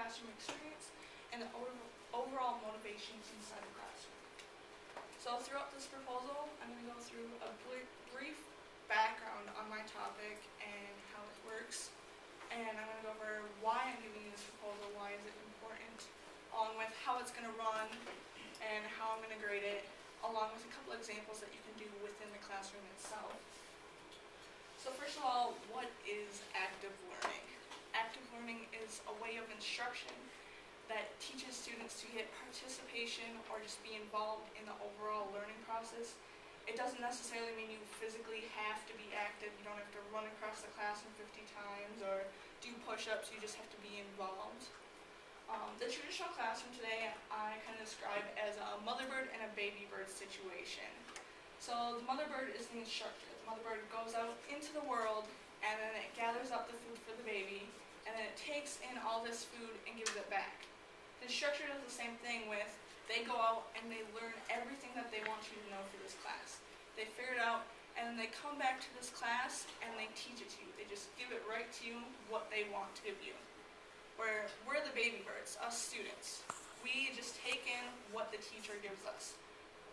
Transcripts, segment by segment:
classroom experience and the overall motivation inside the classroom. So throughout this proposal, I'm going to go through a brief background on my topic and how it works. And I'm going to go over why I'm giving you this proposal, why is it important, along with how it's going to run and how I'm going to grade it, along with a couple examples that you can do within the classroom itself. So first of all, what is active learning? Active learning is a way of instruction that teaches students to get participation or just be involved in the overall learning process. It doesn't necessarily mean you physically have to be active. You don't have to run across the classroom 50 times or do push-ups. You just have to be involved. The traditional classroom today I kind of describe as a mother bird and a baby bird situation. So the mother bird is the instructor. The mother bird goes out into the world and then it gathers up the food for the baby and then it takes in all this food and gives it back. The instructor does the same thing with, they go out and they learn everything that they want you to know for this class. They figure it out and then they come back to this class and they teach it to you. They just give it right to you what they want to give you. Where we're the baby birds, us students. We just take in what the teacher gives us.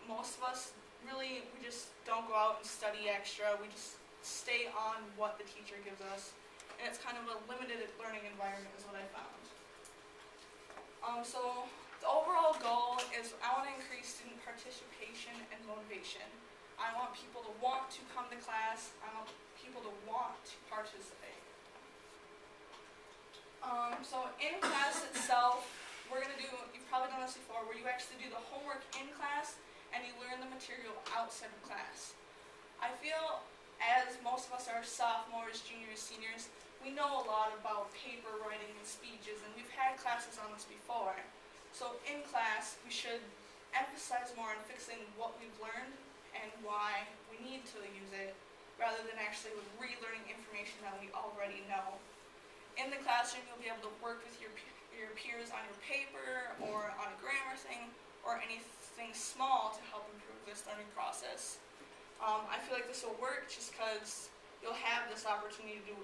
Most of us really, we just don't go out and study extra. We just stay on what the teacher gives us. And it's kind of a limited learning environment is what I found. So the overall goal is I want to increase student participation and motivation. I want people to want to come to class. I want people to want to participate. So in class itself, we're going to do, you've probably done this before, where you actually do the homework in class and you learn the material outside of class. I feel as most of us are sophomores, juniors, seniors, we know a lot about paper writing and speeches, and we've had classes on this before. So in class, we should emphasize more on fixing what we've learned and why we need to use it, rather than actually relearning information that we already know. In the classroom, you'll be able to work with your peers on your paper or on a grammar thing or anything small to help improve this learning process. I feel like this will work just because you'll have this opportunity to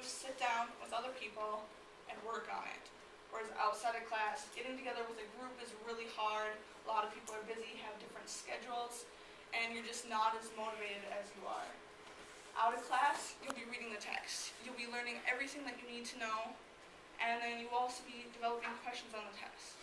sit down with other people and work on it. Whereas outside of class, getting together with a group is really hard. A lot of people are busy, have different schedules, and you're just not as motivated as you are. Out of class, you'll be reading the text. You'll be learning everything that you need to know, and then you'll also be developing questions on the test.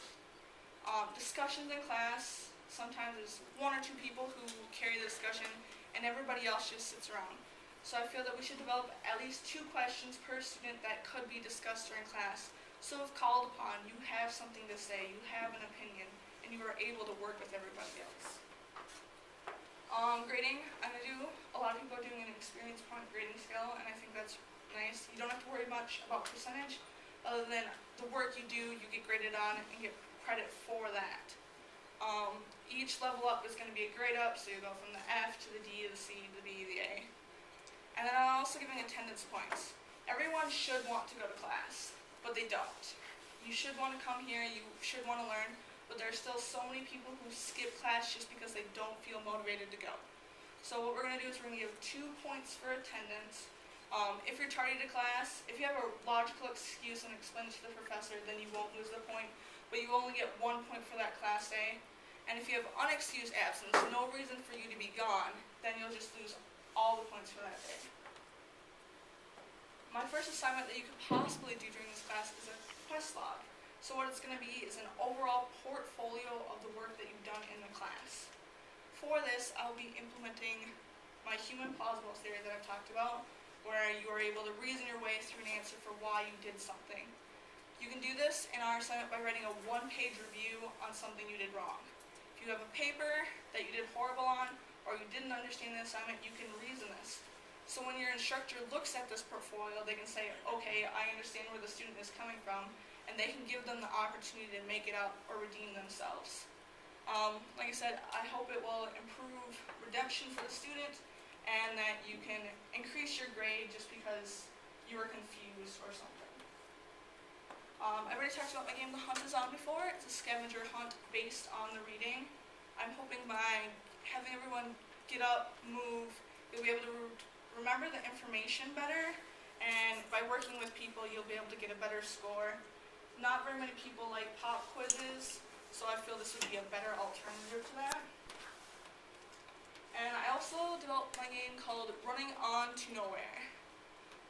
Discussions in class, sometimes there's one or two people who carry the discussion, and everybody else just sits around. So I feel that we should develop at least 2 questions per student that could be discussed during class. So if called upon, you have something to say, you have an opinion, and you are able to work with everybody else. Grading, I'm going to do, a lot of people are doing an experience point grading scale, and I think that's nice. You don't have to worry much about percentage, other than the work you do, you get graded on and get credit for that. Each level up is going to be a grade up, so you go from the F to the D, the C, the B, the A. And then I'm also giving attendance points. Everyone should want to go to class, but they don't. You should want to come here, you should want to learn, but there are still so many people who skip class just because they don't feel motivated to go. So what we're going to do is we're going to give 2 points for attendance. If you're tardy to class, if you have a logical excuse and explain it to the professor, then you won't lose the point, but you only get 1 point for that class day. And if you have unexcused absence, no reason for you to be gone, then you'll just lose all the points for that day. My first assignment that you could possibly do during this class is a quest log. So what it's going to be is an overall portfolio of the work that you've done in the class. For this, I'll be implementing my human plausible theory that I've talked about, where you are able to reason your way through an answer for why you did something. You can do this in our assignment by writing a 1-page review on something you did wrong. If you have a paper that you did horrible on, or you didn't understand the assignment, you can reason this. So when your instructor looks at this portfolio, they can say, okay, I understand where the student is coming from, and they can give them the opportunity to make it up or redeem themselves. Like I said, I hope it will improve redemption for the student, and that you can increase your grade just because you were confused or something. I already talked about my game The Hunt is On before. It's a scavenger hunt based on the reading. I'm hoping by having everyone get up, move, you'll be able to remember the information better, and by working with people, you'll be able to get a better score. Not very many people like pop quizzes, so I feel this would be a better alternative to that. And I also developed my game called Running On to Nowhere.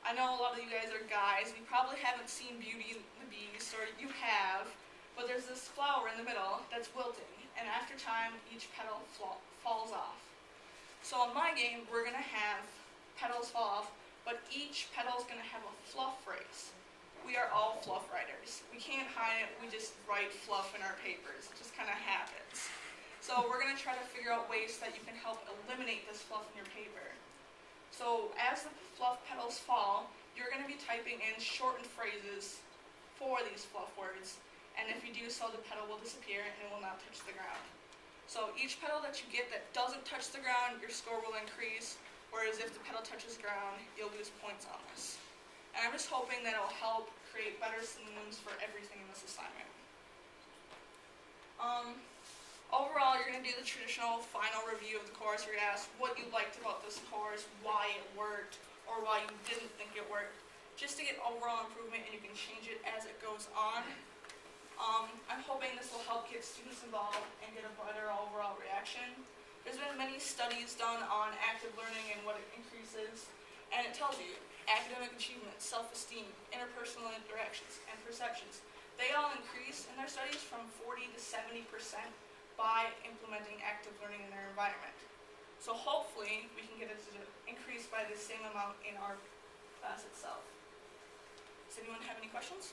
I know a lot of you guys are guys, you probably haven't seen Beauty and the Beast, or you have, but there's this flower in the middle that's wilting, and after time, each petal falls off. So in my game, we're going to have petals fall off, but each petal is going to have a fluff phrase. We are all fluff writers. We can't hide it, we just write fluff in our papers. It just kind of happens. So we're going to try to figure out ways that you can help eliminate this fluff in your paper. So as the fluff petals fall, you're going to be typing in shortened phrases for these fluff words, and if you do so, the petal will disappear and it will not touch the ground. So each petal that you get that doesn't touch the ground, your score will increase, whereas if the petal touches ground, you'll lose points on this. And I'm just hoping that it'll help create better synonyms for everything in this assignment. Overall, you're going to do the traditional final review of the course. You're going to ask what you liked about this course, why it worked, or why you didn't think it worked, just to get overall improvement, and you can change it as it goes on. I'm hoping this will help get students involved and get a better overall reaction. There's been many studies done on active learning and what it increases, and it tells you academic achievement, self-esteem, interpersonal interactions, and perceptions. They all increase in their studies from 40 to 70% by implementing active learning in their environment. So hopefully we can get it to increase by the same amount in our class itself. Does anyone have any questions?